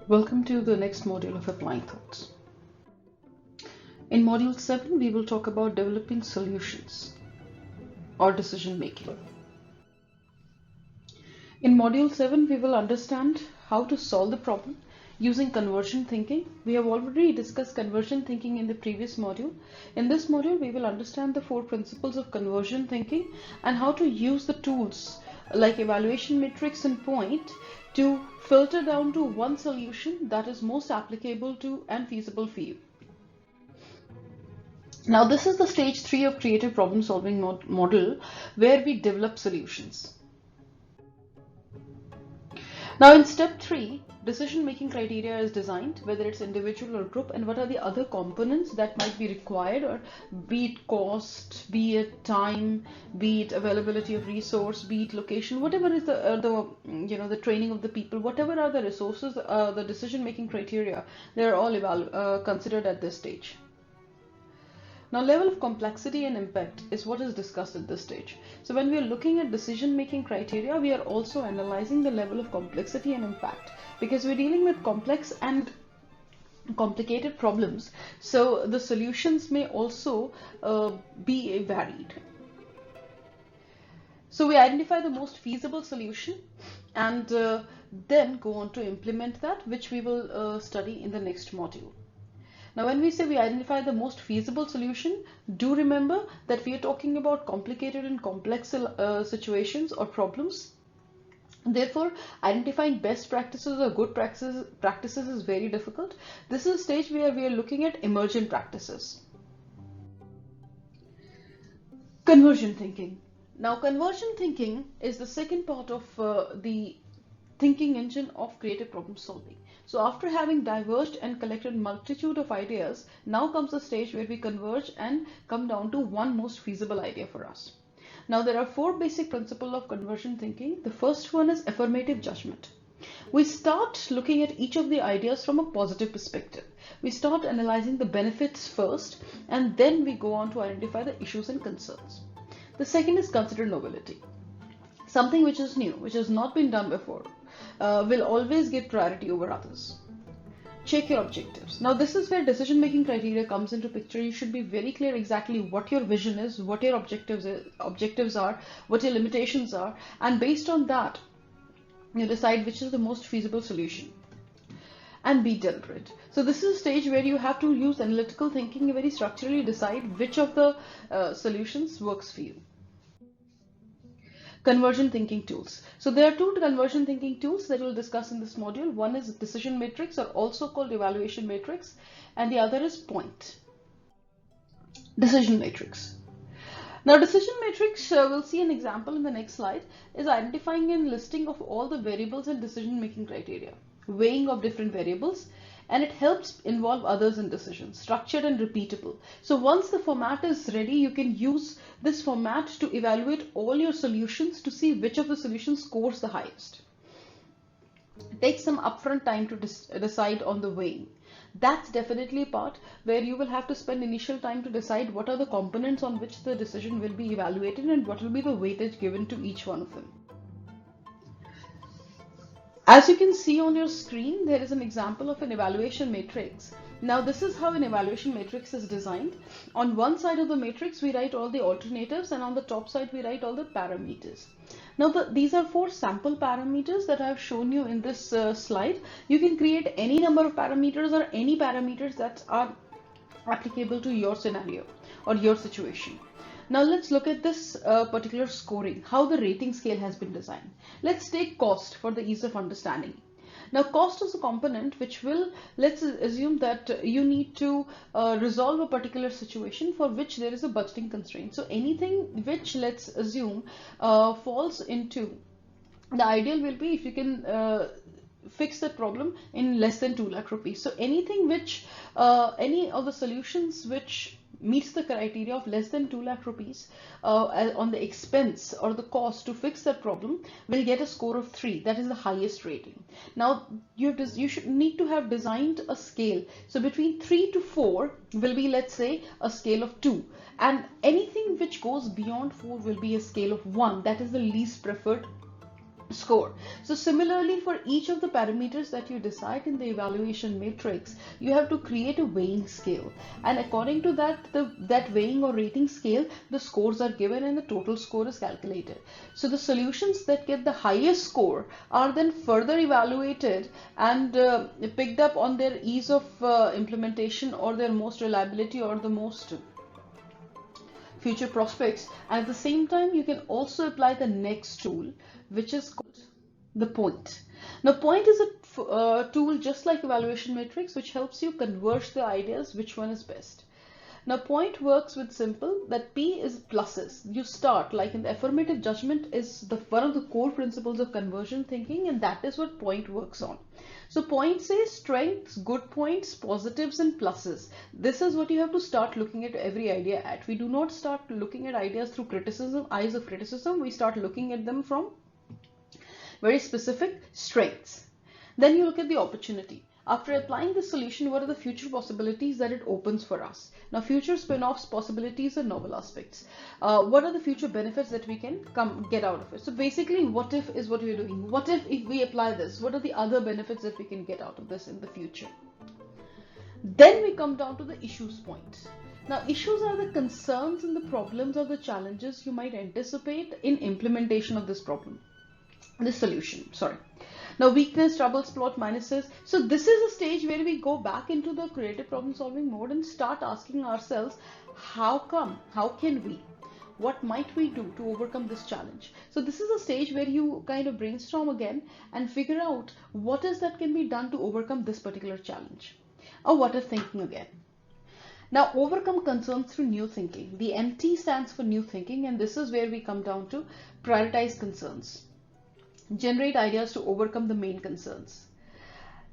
Welcome to the next module of Applying Thoughts. In Module 7, we will talk about developing solutions or decision making. In Module 7, we will understand how to solve the problem using conversion thinking. We have already discussed conversion thinking in the previous module. In this module, we will understand the 4 principles of conversion thinking and how to use the tools like evaluation matrix and point to filter down to one solution that is most applicable to and feasible for you. Now, this is the stage 3 of creative problem solving model where we develop solutions. Now, in step 3, decision making criteria is designed, whether it's individual or group, and what are the other components that might be required, or be it cost, be it time, be it availability of resource, be it location, whatever is the training of the people, whatever are the resources, the decision making criteria, they are all considered at this stage. Now, level of complexity and impact is what is discussed at this stage. So when we are looking at decision-making criteria, we are also analyzing the level of complexity and impact because we're dealing with complex and complicated problems. So the solutions may also be varied. So we identify the most feasible solution and then go on to implement that, which we will study in the next module. Now, when we say we identify the most feasible solution, do remember that we are talking about complicated and complex situations or problems. Therefore, identifying best practices or good practices is very difficult. This is a stage where we are looking at emergent practices. Conversion thinking. Now, conversion thinking is the second part of the thinking engine of creative problem solving. So after having diverged and collected multitude of ideas, now comes the stage where we converge and come down to one most feasible idea for us. Now there are 4 basic principles of conversion thinking. The first one is affirmative judgment. We start looking at each of the ideas from a positive perspective. We start analyzing the benefits first, and then we go on to identify the issues and concerns. The second is consider novelty. Something which is new, which has not been done before, will always get priority over others. Check your objectives. Now this is where decision making criteria comes into picture. You should be very clear exactly what your vision is, what your objectives are, what your limitations are, and based on that you decide which is the most feasible solution. And be deliberate. So this is a stage where you have to use analytical thinking and very structurally decide which of the solutions works for you. Conversion thinking tools. So there are 2 conversion thinking tools that we'll discuss in this module. One is decision matrix, or also called evaluation matrix, and the other is point. Decision matrix. Now decision matrix, we'll see an example in the next slide, is identifying and listing of all the variables and decision making criteria, weighing of different variables, and it helps involve others in decisions, structured and repeatable. So once the format is ready, you can use this format to evaluate all your solutions to see which of the solutions scores the highest. Take some upfront time to decide on the weighing. That's definitely a part where you will have to spend initial time to decide what are the components on which the decision will be evaluated and what will be the weightage given to each one of them. As you can see on your screen, there is an example of an evaluation matrix. Now this is how an evaluation matrix is designed. On one side of the matrix, we write all the alternatives, and on the top side, we write all the parameters. Now these are 4 sample parameters that I have shown you in this slide. You can create any number of parameters or any parameters that are applicable to your scenario or your situation. Now let's look at this particular scoring, how the rating scale has been designed. Let's take cost for the ease of understanding. Now cost is a component which will, let's assume that you need to resolve a particular situation for which there is a budgeting constraint. So anything which, let's assume, falls into, the ideal will be if you can fix that problem in less than 2 lakh rupees. So anything which, any of the solutions which meets the criteria of less than 2 lakh rupees on the expense or the cost to fix that problem will get a score of 3. That is the highest rating. Now you should need to have designed a scale. So between 3 to 4 will be, let's say, a scale of 2, and anything which goes beyond 4 will be a scale of 1. That is the least preferred score. So similarly, for each of the parameters that you decide in the evaluation matrix, you have to create a weighing scale, and according to that, that weighing or rating scale, the scores are given and the total score is calculated. So the solutions that get the highest score are then further evaluated and picked up on their ease of implementation, or their most reliability, or the most future prospects. And at the same time, you can also apply the next tool, which is called the point. Now point is a tool just like evaluation matrix, which helps you converge the ideas which one is best. Now point works with simple that P is pluses. You start like in the affirmative judgment is the one of the core principles of conversion thinking, and that is what point works on. So point says strengths, good points, positives and pluses. This is what you have to start looking at every idea at. We do not start looking at ideas through criticism, eyes of criticism. We start looking at them from very specific strengths. Then you look at the opportunity. After applying the solution, what are the future possibilities that it opens for us? Now, future spin-offs, possibilities, and novel aspects. What are the future benefits that we can get out of it? So basically, what if is what we're doing. What if we apply this? What are the other benefits that we can get out of this in the future? Then we come down to the issues point. Now, issues are the concerns and the problems or the challenges you might anticipate in implementation of this problem. This solution, sorry. Now, weakness, troubles, plot, minuses. So this is a stage where we go back into the creative problem solving mode and start asking ourselves, how come? How can we? What might we do to overcome this challenge? So this is a stage where you kind of brainstorm again and figure out what is that can be done to overcome this particular challenge. Or what if thinking again. Now, overcome concerns through new thinking. The MT stands for new thinking, and this is where we come down to prioritize concerns. Generate ideas to overcome the main concerns.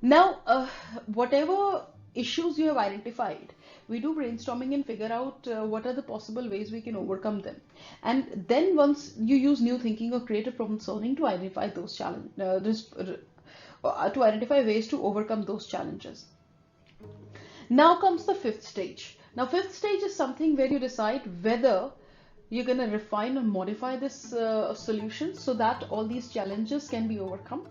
Now, whatever issues you have identified, we do brainstorming and figure out what are the possible ways we can overcome them. And then once you use new thinking or creative problem solving to identify those challenges, to identify ways to overcome those challenges. Now comes the fifth stage. Now, fifth stage is something where you decide whether you're going to refine or modify this solution so that all these challenges can be overcome,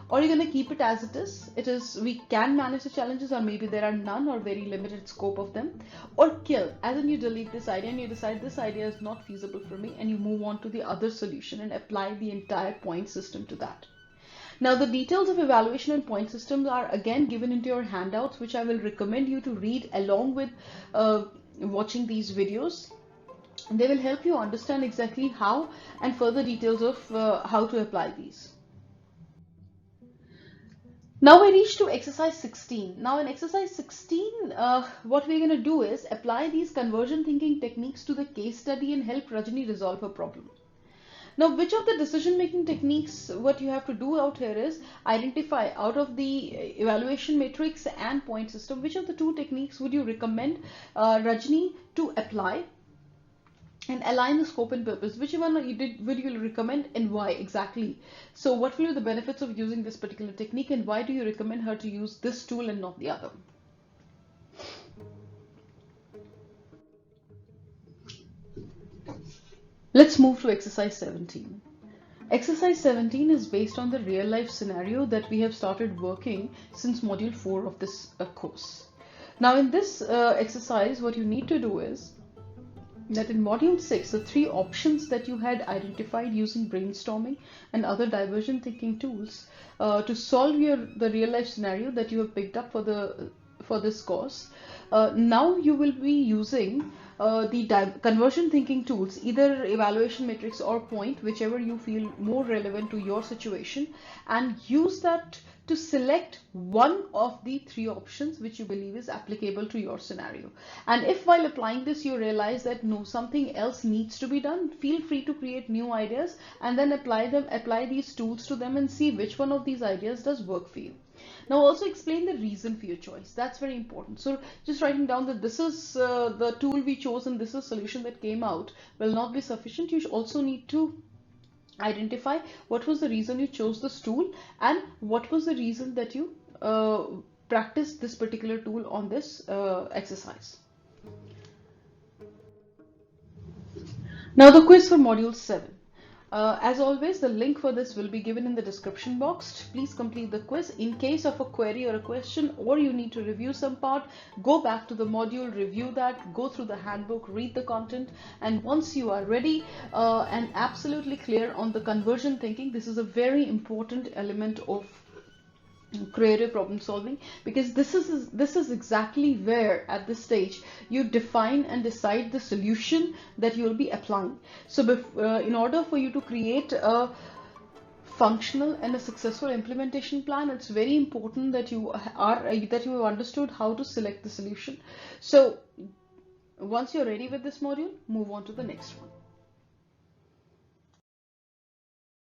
or you're going to keep it as it is. We can manage the challenges, or maybe there are none or very limited scope of them, or kill, as in you delete this idea and you decide this idea is not feasible for me, and you move on to the other solution and apply the entire point system to that. Now, the details of evaluation and point systems are again given into your handouts, which I will recommend you to read along with watching these videos. They will help you understand exactly how and further details of how to apply these. Now we reach to exercise 16. Now in exercise 16, what we're going to do is apply these conversion thinking techniques to the case study and help Rajni resolve a problem. Now, which of the decision-making techniques, what you have to do out here is identify out of the evaluation matrix and point system, which of the two techniques would you recommend Rajni to apply? And align the scope and purpose. Which one would you recommend and why exactly? So what will be the benefits of using this particular technique, and why do you recommend her to use this tool and not the other? Let's move to exercise 17. Exercise 17 is based on the real life scenario that we have started working since module 4 of this course. Now in this exercise, what you need to do is that in module 6, the 3 options that you had identified using brainstorming and other divergent thinking tools to solve the real life scenario that you have picked up for this course. Now you will be using the conversion thinking tools, either evaluation matrix or point, whichever you feel more relevant to your situation, and use that to select one of the 3 options which you believe is applicable to your scenario. And if while applying this you realize that no, something else needs to be done, feel free to create new ideas and then apply these tools to them and see which one of these ideas does work for you. Now also explain the reason for your choice. That's very important. So just writing down that this is the tool we chose and this is a solution that came out will not be sufficient. You also need to identify what was the reason you chose this tool and what was the reason that you practiced this particular tool on this exercise. Now the quiz for module 7. As always, the link for this will be given in the description box. Please complete the quiz. In case of a query or a question, or you need to review some part, go back to the module, review that, go through the handbook, read the content, and once you are ready and absolutely clear on the conversion thinking, this is a very important element of creative problem solving, because this is exactly where at this stage you define and decide the solution that you will be applying. So in order for you to create a functional and a successful implementation plan, it's very important that you have understood how to select the solution. So once you're ready with this module, move on to the next one.